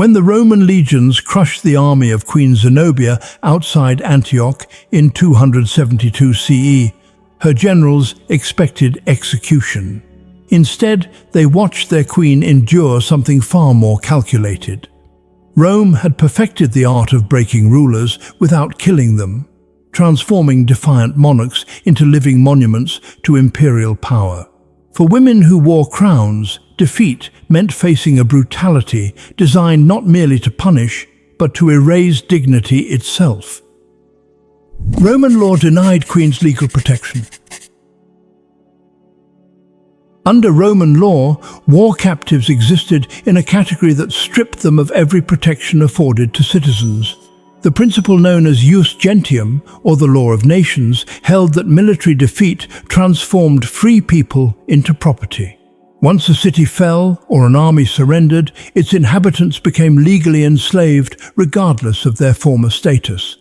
When the Roman legions crushed the army of Queen Zenobia outside Antioch in 272 CE, her generals expected execution. Instead, they watched their queen endure something far more calculated. Rome had perfected the art of breaking rulers without killing them, transforming defiant monarchs into living monuments to imperial power. For women who wore crowns, defeat meant facing a brutality designed not merely to punish, but to erase dignity itself. Roman law denied queens legal protection. Under Roman law, war captives existed in a category that stripped them of every protection afforded to citizens. The principle known as jus gentium, or the law of nations, held that military defeat transformed free people into property. Once a city fell or an army surrendered, its inhabitants became legally enslaved regardless of their former status.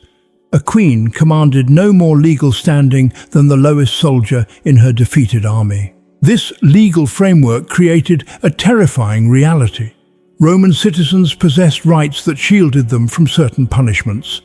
A queen commanded no more legal standing than the lowest soldier in her defeated army. This legal framework created a terrifying reality. Roman citizens possessed rights that shielded them from certain punishments.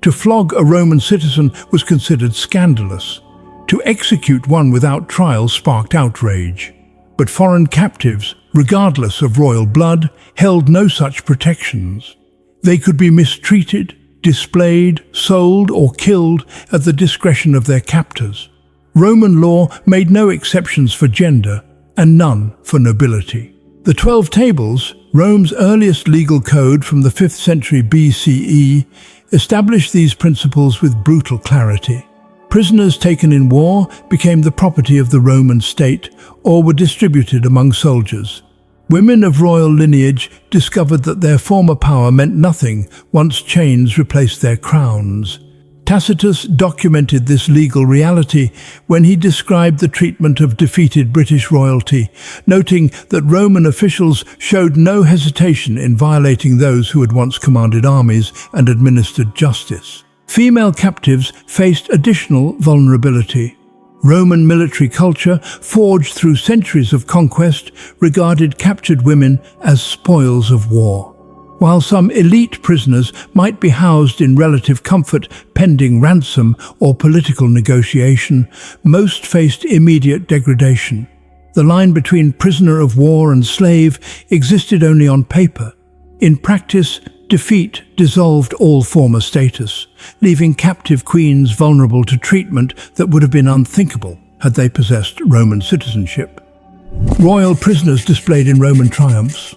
To flog a Roman citizen was considered scandalous. To execute one without trial sparked outrage. But foreign captives, regardless of royal blood, held no such protections. They could be mistreated, displayed, sold, or killed at the discretion of their captors. Roman law made no exceptions for gender and none for nobility. The 12 Tables, Rome's earliest legal code from the 5th century BCE, established these principles with brutal clarity. Prisoners taken in war became the property of the Roman state or were distributed among soldiers. Women of royal lineage discovered that their former power meant nothing once chains replaced their crowns. Tacitus documented this legal reality when he described the treatment of defeated British royalty, noting that Roman officials showed no hesitation in violating those who had once commanded armies and administered justice. Female captives faced additional vulnerability. Roman military culture, forged through centuries of conquest, regarded captured women as spoils of war. While some elite prisoners might be housed in relative comfort pending ransom or political negotiation, most faced immediate degradation. The line between prisoner of war and slave existed only on paper. In practice, defeat dissolved all former status, leaving captive queens vulnerable to treatment that would have been unthinkable had they possessed Roman citizenship. Royal prisoners displayed in Roman triumphs.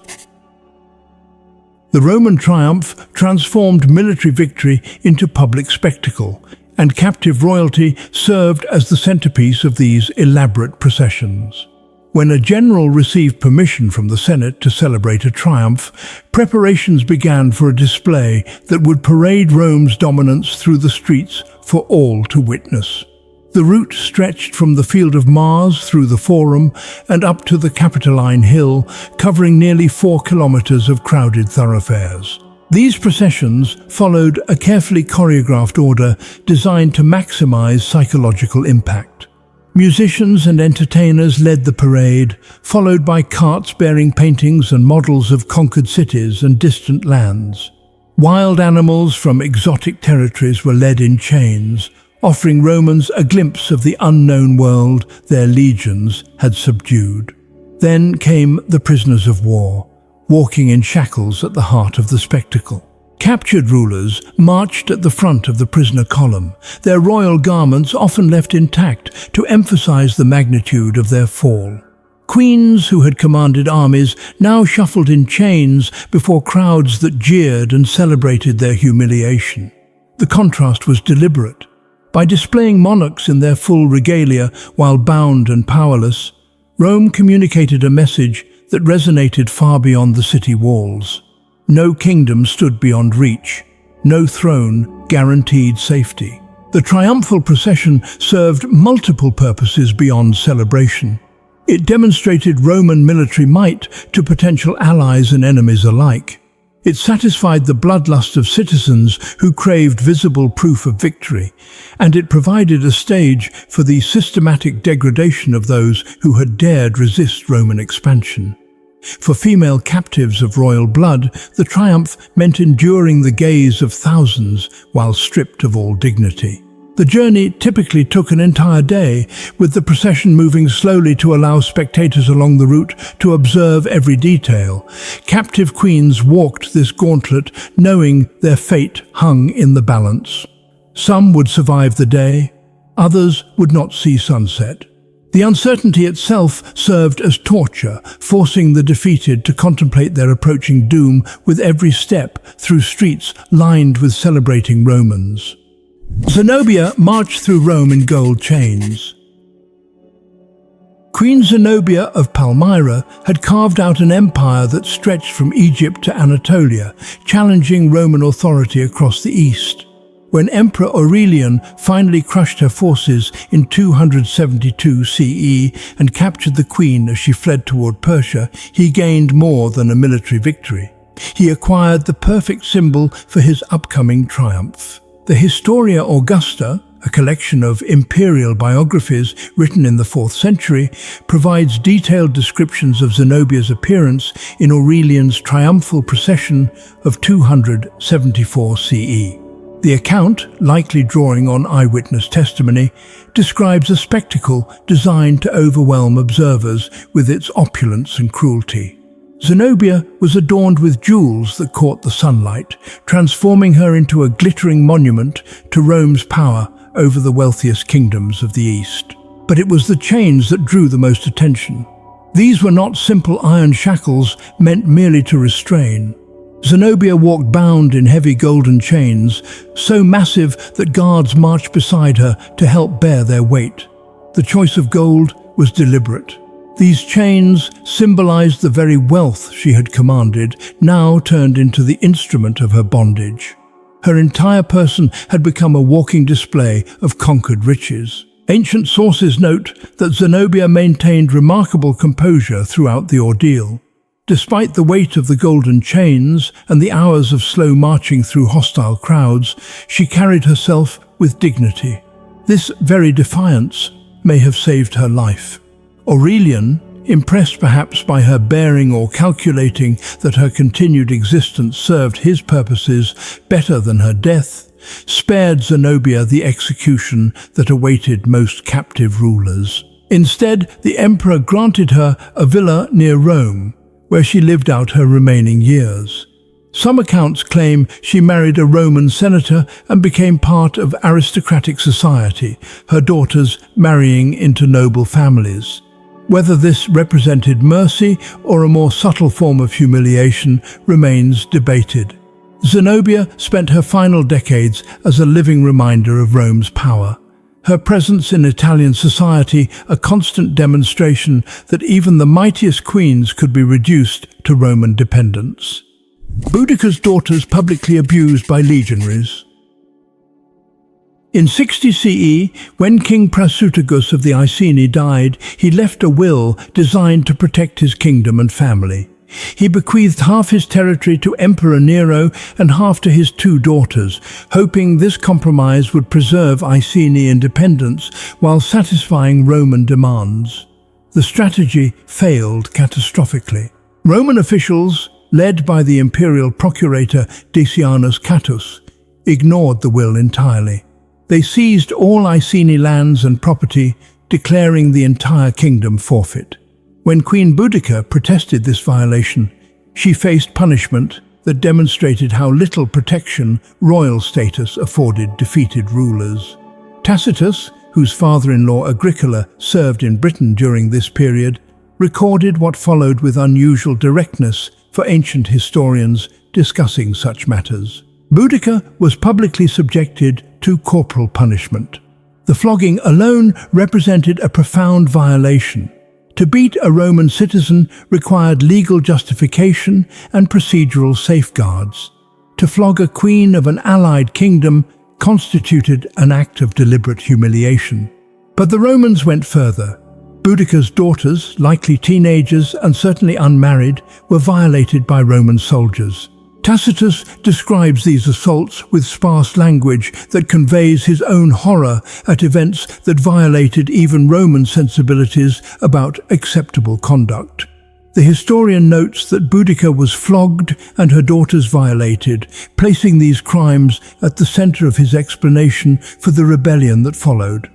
The Roman triumph transformed military victory into public spectacle, and captive royalty served as the centerpiece of these elaborate processions. When a general received permission from the Senate to celebrate a triumph, preparations began for a display that would parade Rome's dominance through the streets for all to witness. The route stretched from the Field of Mars through the Forum and up to the Capitoline Hill, covering nearly 4 kilometers of crowded thoroughfares. These processions followed a carefully choreographed order designed to maximize psychological impact. Musicians and entertainers led the parade, followed by carts bearing paintings and models of conquered cities and distant lands. Wild animals from exotic territories were led in chains, offering Romans a glimpse of the unknown world their legions had subdued. Then came the prisoners of war, walking in shackles at the heart of the spectacle. Captured rulers marched at the front of the prisoner column, their royal garments often left intact to emphasize the magnitude of their fall. Queens who had commanded armies now shuffled in chains before crowds that jeered and celebrated their humiliation. The contrast was deliberate. By displaying monarchs in their full regalia while bound and powerless, Rome communicated a message that resonated far beyond the city walls. No kingdom stood beyond reach. No throne guaranteed safety. The triumphal procession served multiple purposes beyond celebration. It demonstrated Roman military might to potential allies and enemies alike. It satisfied the bloodlust of citizens who craved visible proof of victory, and it provided a stage for the systematic degradation of those who had dared resist Roman expansion. For female captives of royal blood, the triumph meant enduring the gaze of thousands while stripped of all dignity. The journey typically took an entire day, with the procession moving slowly to allow spectators along the route to observe every detail. Captive queens walked this gauntlet, knowing their fate hung in the balance. Some would survive the day, others would not see sunset. The uncertainty itself served as torture, forcing the defeated to contemplate their approaching doom with every step through streets lined with celebrating Romans. Zenobia marched through Rome in gold chains. Queen Zenobia of Palmyra had carved out an empire that stretched from Egypt to Anatolia, challenging Roman authority across the east. When Emperor Aurelian finally crushed her forces in 272 CE and captured the queen as she fled toward Persia, he gained more than a military victory. He acquired the perfect symbol for his upcoming triumph. The Historia Augusta, a collection of imperial biographies written in the 4th century, provides detailed descriptions of Zenobia's appearance in Aurelian's triumphal procession of 274 CE. The account, likely drawing on eyewitness testimony, describes a spectacle designed to overwhelm observers with its opulence and cruelty. Zenobia was adorned with jewels that caught the sunlight, transforming her into a glittering monument to Rome's power over the wealthiest kingdoms of the East. But it was the chains that drew the most attention. These were not simple iron shackles meant merely to restrain. Zenobia walked bound in heavy golden chains, so massive that guards marched beside her to help bear their weight. The choice of gold was deliberate. These chains symbolized the very wealth she had commanded, now turned into the instrument of her bondage. Her entire person had become a walking display of conquered riches. Ancient sources note that Zenobia maintained remarkable composure throughout the ordeal. Despite the weight of the golden chains and the hours of slow marching through hostile crowds, she carried herself with dignity. This very defiance may have saved her life. Aurelian, impressed perhaps by her bearing or calculating that her continued existence served his purposes better than her death, spared Zenobia the execution that awaited most captive rulers. Instead, the emperor granted her a villa near Rome, where she lived out her remaining years. Some accounts claim she married a Roman senator and became part of aristocratic society, her daughters marrying into noble families. Whether this represented mercy or a more subtle form of humiliation remains debated. Zenobia spent her final decades as a living reminder of Rome's power. Her presence in Italian society a constant demonstration that even the mightiest queens could be reduced to Roman dependence. Boudica's daughters publicly abused by legionaries. In 60 CE, when King Prasutagus of the Iceni died, he left a will designed to protect his kingdom and family. He bequeathed half his territory to Emperor Nero and half to his 2 daughters, hoping this compromise would preserve Iceni independence while satisfying Roman demands. The strategy failed catastrophically. Roman officials, led by the imperial procurator Decianus Catus, ignored the will entirely. They seized all Iceni lands and property, declaring the entire kingdom forfeit. When Queen Boudica protested this violation, she faced punishment that demonstrated how little protection royal status afforded defeated rulers. Tacitus, whose father-in-law Agricola served in Britain during this period, recorded what followed with unusual directness for ancient historians discussing such matters. Boudica was publicly subjected to corporal punishment. The flogging alone represented a profound violation. To beat a Roman citizen required legal justification and procedural safeguards. To flog a queen of an allied kingdom constituted an act of deliberate humiliation. But the Romans went further. Boudica's daughters, likely teenagers and certainly unmarried, were violated by Roman soldiers. Tacitus describes these assaults with sparse language that conveys his own horror at events that violated even Roman sensibilities about acceptable conduct. The historian notes that Boudica was flogged and her daughters violated, placing these crimes at the center of his explanation for the rebellion that followed.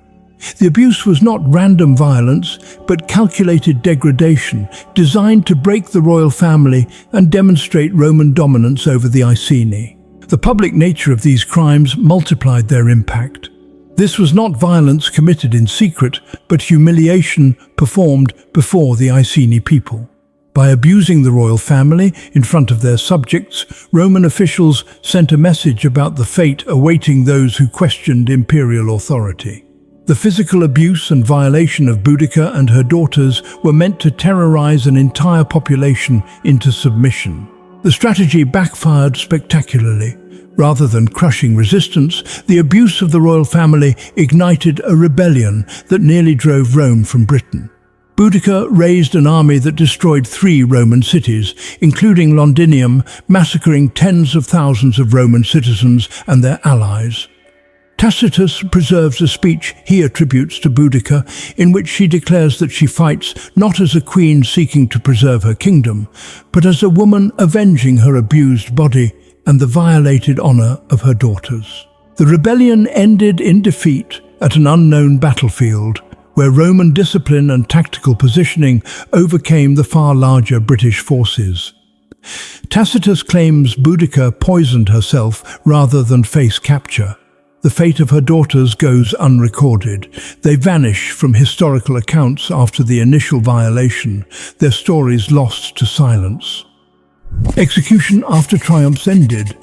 The abuse was not random violence, but calculated degradation, designed to break the royal family and demonstrate Roman dominance over the Iceni. The public nature of these crimes multiplied their impact. This was not violence committed in secret, but humiliation performed before the Iceni people. By abusing the royal family in front of their subjects, Roman officials sent a message about the fate awaiting those who questioned imperial authority. The physical abuse and violation of Boudica and her daughters were meant to terrorize an entire population into submission. The strategy backfired spectacularly. Rather than crushing resistance, the abuse of the royal family ignited a rebellion that nearly drove Rome from Britain. Boudica raised an army that destroyed 3 Roman cities, including Londinium, massacring tens of thousands of Roman citizens and their allies. Tacitus preserves a speech he attributes to Boudica, in which she declares that she fights not as a queen seeking to preserve her kingdom, but as a woman avenging her abused body and the violated honor of her daughters. The rebellion ended in defeat at an unknown battlefield, where Roman discipline and tactical positioning overcame the far larger British forces. Tacitus claims Boudica poisoned herself rather than face capture. The fate of her daughters goes unrecorded. They vanish from historical accounts after the initial violation, their stories lost to silence. Execution after triumphs ended.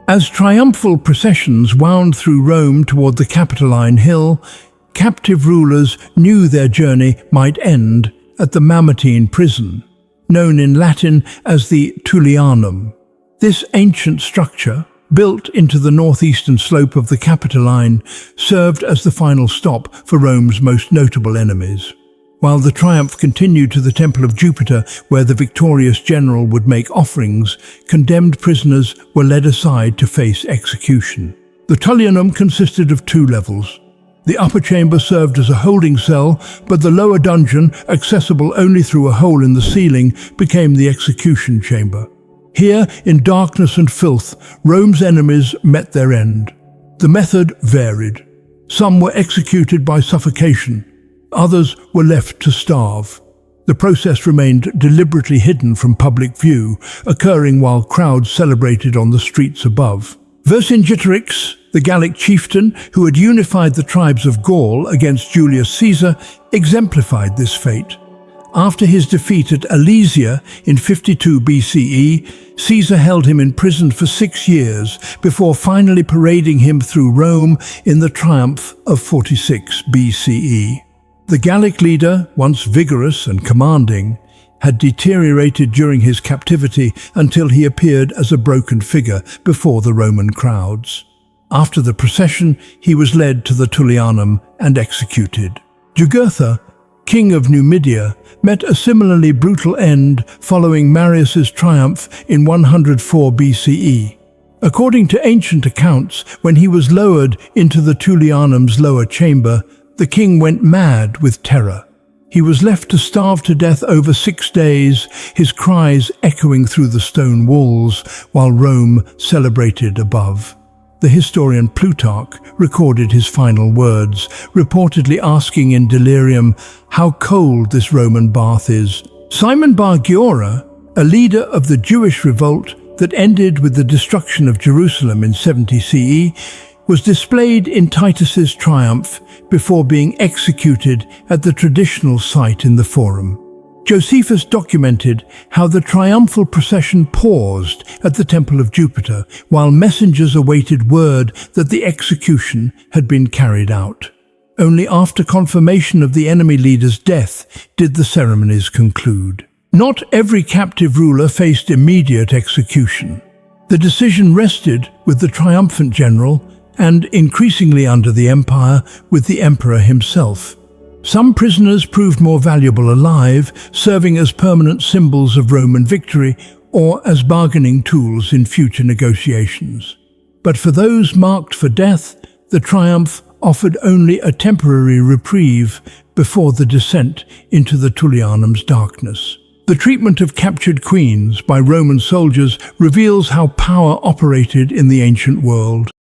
As triumphal processions wound through Rome toward the Capitoline Hill, captive rulers knew their journey might end at the Mamertine prison, known in Latin as the Tullianum. This ancient structure, built into the northeastern slope of the Capitoline, served as the final stop for Rome's most notable enemies. While the triumph continued to the Temple of Jupiter, where the victorious general would make offerings, condemned prisoners were led aside to face execution. The Tullianum consisted of 2 levels. The upper chamber served as a holding cell, but the lower dungeon, accessible only through a hole in the ceiling, became the execution chamber. Here, in darkness and filth, Rome's enemies met their end. The method varied. Some were executed by suffocation. Others were left to starve. The process remained deliberately hidden from public view, occurring while crowds celebrated on the streets above. Vercingetorix, the Gallic chieftain who had unified the tribes of Gaul against Julius Caesar, exemplified this fate. After his defeat at Alesia in 52 BCE, Caesar held him imprisoned for 6 years before finally parading him through Rome in the triumph of 46 BCE. The Gallic leader, once vigorous and commanding, had deteriorated during his captivity until he appeared as a broken figure before the Roman crowds. After the procession, he was led to the Tullianum and executed. Jugurtha, king of Numidia, met a similarly brutal end following Marius's triumph in 104 BCE. According to ancient accounts, when he was lowered into the Tullianum's lower chamber, the king went mad with terror. He was left to starve to death over 6 days, his cries echoing through the stone walls while Rome celebrated above. The historian Plutarch recorded his final words, reportedly asking in delirium how cold this Roman bath is. Simon Bar Giora, a leader of the Jewish revolt that ended with the destruction of Jerusalem in 70 CE, was displayed in Titus's triumph before being executed at the traditional site in the Forum. Josephus documented how the triumphal procession paused at the Temple of Jupiter while messengers awaited word that the execution had been carried out. Only after confirmation of the enemy leader's death did the ceremonies conclude. Not every captive ruler faced immediate execution. The decision rested with the triumphant general and, increasingly under the empire, with the emperor himself. Some prisoners proved more valuable alive, serving as permanent symbols of Roman victory or as bargaining tools in future negotiations. But for those marked for death, the triumph offered only a temporary reprieve before the descent into the Tullianum's darkness. The treatment of captured queens by Roman soldiers reveals how power operated in the ancient world.